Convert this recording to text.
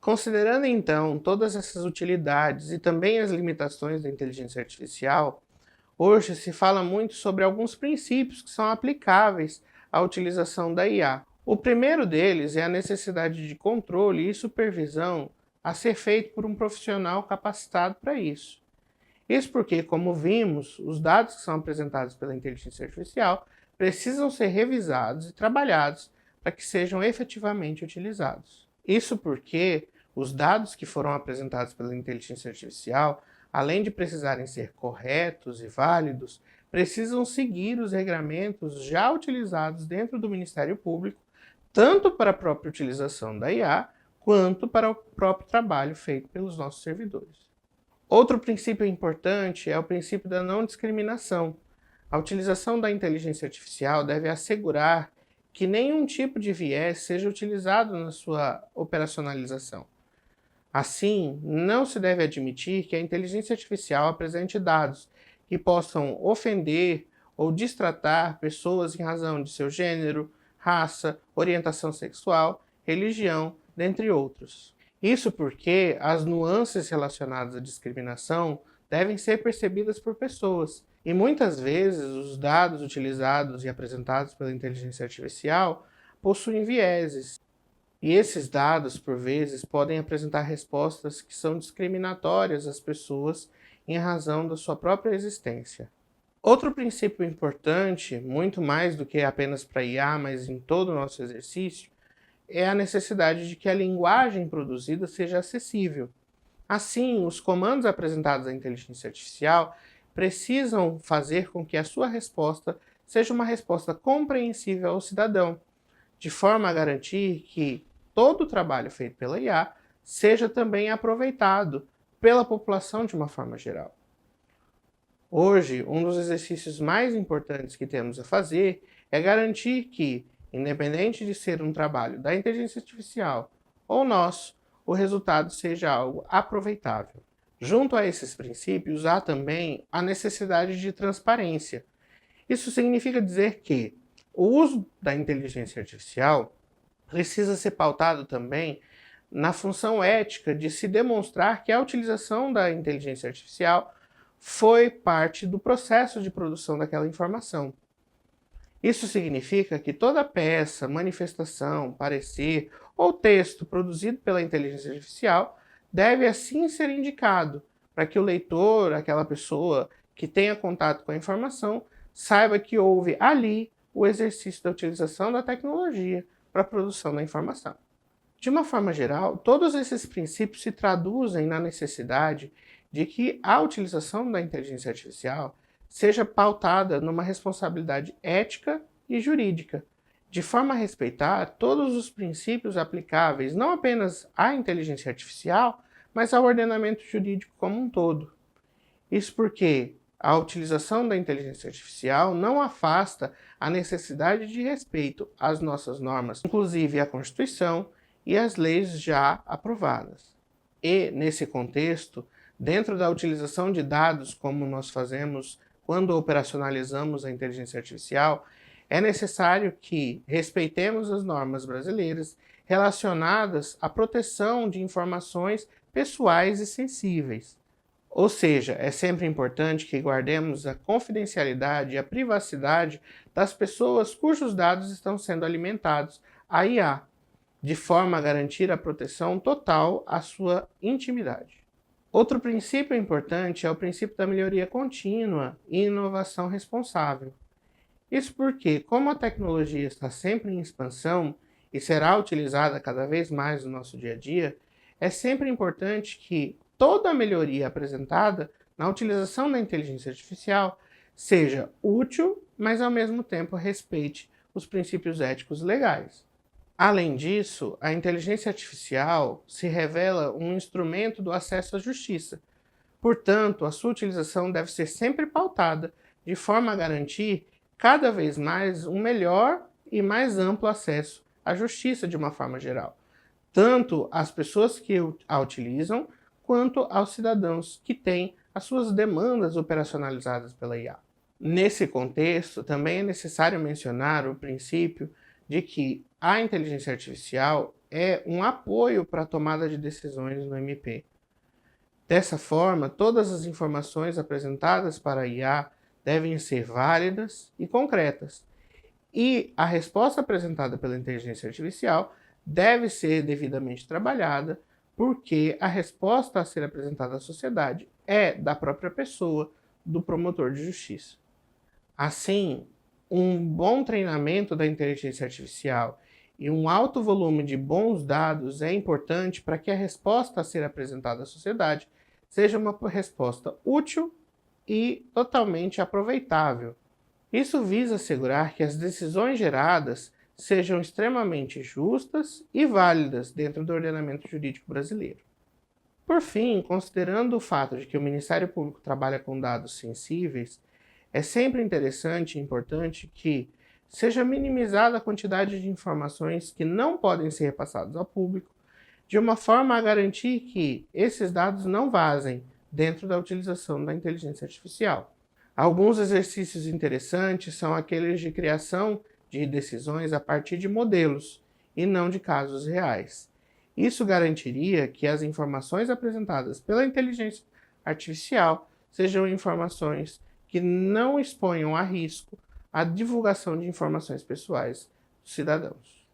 Considerando então todas essas utilidades e também as limitações da inteligência artificial, hoje se fala muito sobre alguns princípios que são aplicáveis à utilização da IA. O primeiro deles é a necessidade de controle e supervisão a ser feito por um profissional capacitado para isso. Isso porque, como vimos, os dados que são apresentados pela inteligência artificial precisam ser revisados e trabalhados para que sejam efetivamente utilizados. Isso porque os dados que foram apresentados pela inteligência artificial, além de precisarem ser corretos e válidos, precisam seguir os regramentos já utilizados dentro do Ministério Público, tanto para a própria utilização da IA, quanto para o próprio trabalho feito pelos nossos servidores. Outro princípio importante é o princípio da não discriminação. A utilização da inteligência artificial deve assegurar que nenhum tipo de viés seja utilizado na sua operacionalização. Assim, não se deve admitir que a inteligência artificial apresente dados que possam ofender ou destratar pessoas em razão de seu gênero, raça, orientação sexual, religião, dentre outros. Isso porque as nuances relacionadas à discriminação devem ser percebidas por pessoas, e muitas vezes os dados utilizados e apresentados pela inteligência artificial possuem vieses. E esses dados, por vezes, podem apresentar respostas que são discriminatórias às pessoas em razão da sua própria existência. Outro princípio importante, muito mais do que apenas para IA, mas em todo o nosso exercício, é a necessidade de que a linguagem produzida seja acessível. Assim, os comandos apresentados à inteligência artificial precisam fazer com que a sua resposta seja uma resposta compreensível ao cidadão, de forma a garantir que todo o trabalho feito pela IA seja também aproveitado pela população de uma forma geral. Hoje, um dos exercícios mais importantes que temos a fazer é garantir que, independente de ser um trabalho da inteligência artificial ou nosso, o resultado seja algo aproveitável. Junto a esses princípios, há também a necessidade de transparência. Isso significa dizer que o uso da inteligência artificial precisa ser pautado também na função ética de se demonstrar que a utilização da inteligência artificial foi parte do processo de produção daquela informação. Isso significa que toda peça, manifestação, parecer ou texto produzido pela inteligência artificial deve assim ser indicado, para que o leitor, aquela pessoa que tenha contato com a informação, saiba que houve ali o exercício da utilização da tecnologia para a produção da informação. De uma forma geral, todos esses princípios se traduzem na necessidade de que a utilização da inteligência artificial seja pautada numa responsabilidade ética e jurídica, de forma a respeitar todos os princípios aplicáveis não apenas à inteligência artificial, mas ao ordenamento jurídico como um todo. Isso porque a utilização da inteligência artificial não afasta a necessidade de respeito às nossas normas, inclusive à Constituição e às leis já aprovadas. E, nesse contexto, dentro da utilização de dados, como nós fazemos quando operacionalizamos a inteligência artificial, é necessário que respeitemos as normas brasileiras relacionadas à proteção de informações pessoais e sensíveis. Ou seja, é sempre importante que guardemos a confidencialidade e a privacidade das pessoas cujos dados estão sendo alimentados à IA, de forma a garantir a proteção total à sua intimidade. Outro princípio importante é o princípio da melhoria contínua e inovação responsável. Isso porque, como a tecnologia está sempre em expansão e será utilizada cada vez mais no nosso dia a dia, é sempre importante que toda a melhoria apresentada na utilização da inteligência artificial seja útil, mas ao mesmo tempo respeite os princípios éticos legais. Além disso, a inteligência artificial se revela um instrumento do acesso à justiça. Portanto, a sua utilização deve ser sempre pautada de forma a garantir cada vez mais um melhor e mais amplo acesso à justiça de uma forma geral, tanto às pessoas que a utilizam, quanto aos cidadãos que têm as suas demandas operacionalizadas pela IA. Nesse contexto, também é necessário mencionar o princípio de que a inteligência artificial é um apoio para a tomada de decisões no MP. Dessa forma, todas as informações apresentadas para a IA devem ser válidas e concretas, e a resposta apresentada pela inteligência artificial deve ser devidamente trabalhada, porque a resposta a ser apresentada à sociedade é da própria pessoa, do promotor de justiça. Assim, um bom treinamento da inteligência artificial e um alto volume de bons dados é importante para que a resposta a ser apresentada à sociedade seja uma resposta útil e totalmente aproveitável. Isso visa assegurar que as decisões geradas sejam extremamente justas e válidas dentro do ordenamento jurídico brasileiro. Por fim, considerando o fato de que o Ministério Público trabalha com dados sensíveis, é sempre interessante e importante que seja minimizada a quantidade de informações que não podem ser repassadas ao público, de uma forma a garantir que esses dados não vazem dentro da utilização da inteligência artificial. Alguns exercícios interessantes são aqueles de criação de decisões a partir de modelos e não de casos reais. Isso garantiria que as informações apresentadas pela inteligência artificial sejam informações que não exponham a risco a divulgação de informações pessoais dos cidadãos.